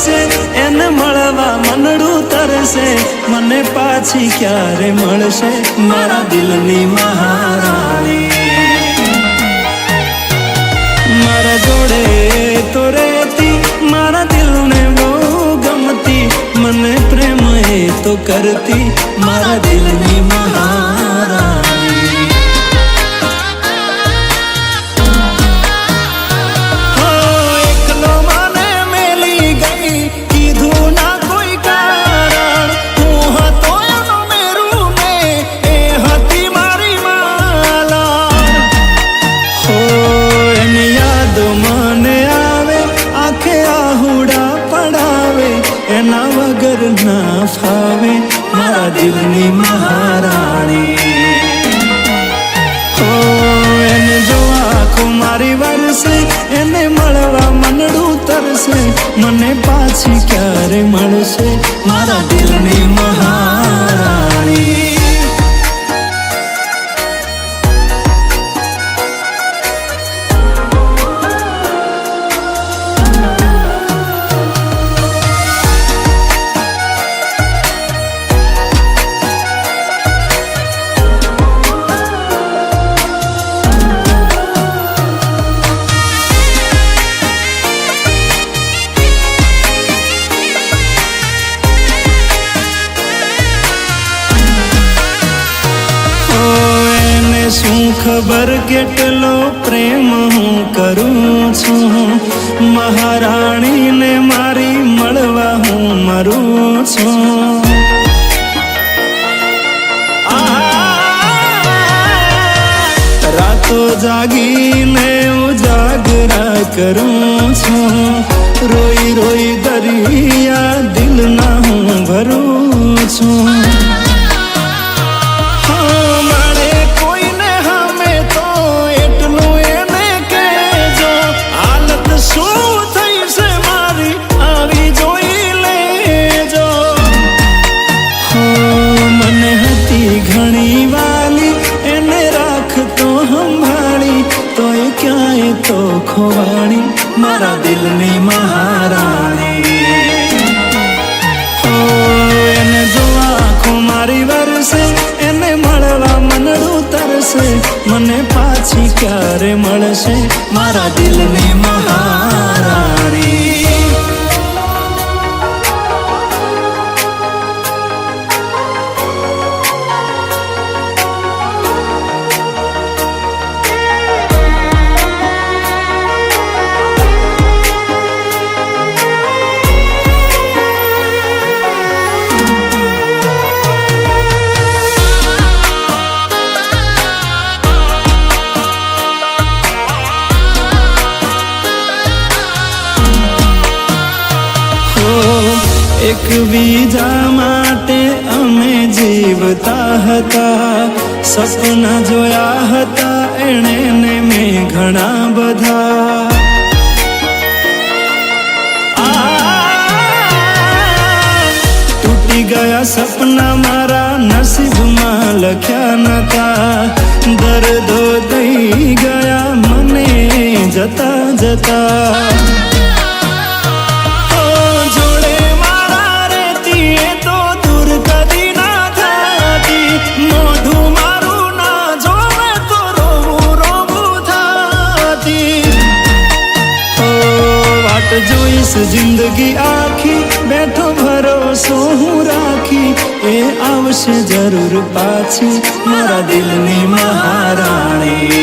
વર્ષે એને મળવા મનડું તરસે, મને પાછી ક્યારે મળશે મારા દિલની મહારાણી। મારા જોડે તો રહેતી, મારા દિલને બહુ ગમતી, મને પ્રેમ એ તો કરતી મારા દિલની મહારાણી। હો એકલો મને મેલી ગઈ, કીધું ના કોઈ કારણ, હું હતો એનો મેરું ને એ હતી મારી માલા। હો એની યાદો મને આવે, આંખે આહુડા પડાવે, એના વગર ના ફાવે મારા દિલની મહારાણી। હો એને જોવા આંખો મારી વરસે, એને મળવા મનડું તરસે, મને પાછી ક્યારે મળશે મારા દિલની મહારાણી। શું ખબર કેટલો પ્રેમ હું કરું છું, મહારાણીને મારી મળવા હું મરું છું। રાતો જાગીને ઉજાગરા કરું છું, રોઈ રોઈ દરિયા દિલના હું ભરું છું। ઘણી વાલી એને રાખતો સંભાળી, તોય ક્યાંય તો ખોવાણી મારા દિલની મહારાણી। હો એને જોવા આંખો મારી વરસે, એને મળવા મનડું તરસે, મને પાછી ક્યારે મળશે મારા દિલની મહારાણી। એકબીજા માટે અમે જીવતા હતા, સપના જોયા હતા એણે ને મેં ઘણા બધા। તૂટી ગયા સપના મારા નસીબમાં લખ્યા નતા, દર્દો દઈ ગયા મને જતા જતા। જોઈશ જિંદગી આખી, બેઠો ભરોસો હું રાખી, એ આવશે જરૂર પાછી મારા દિલની મહારાણી।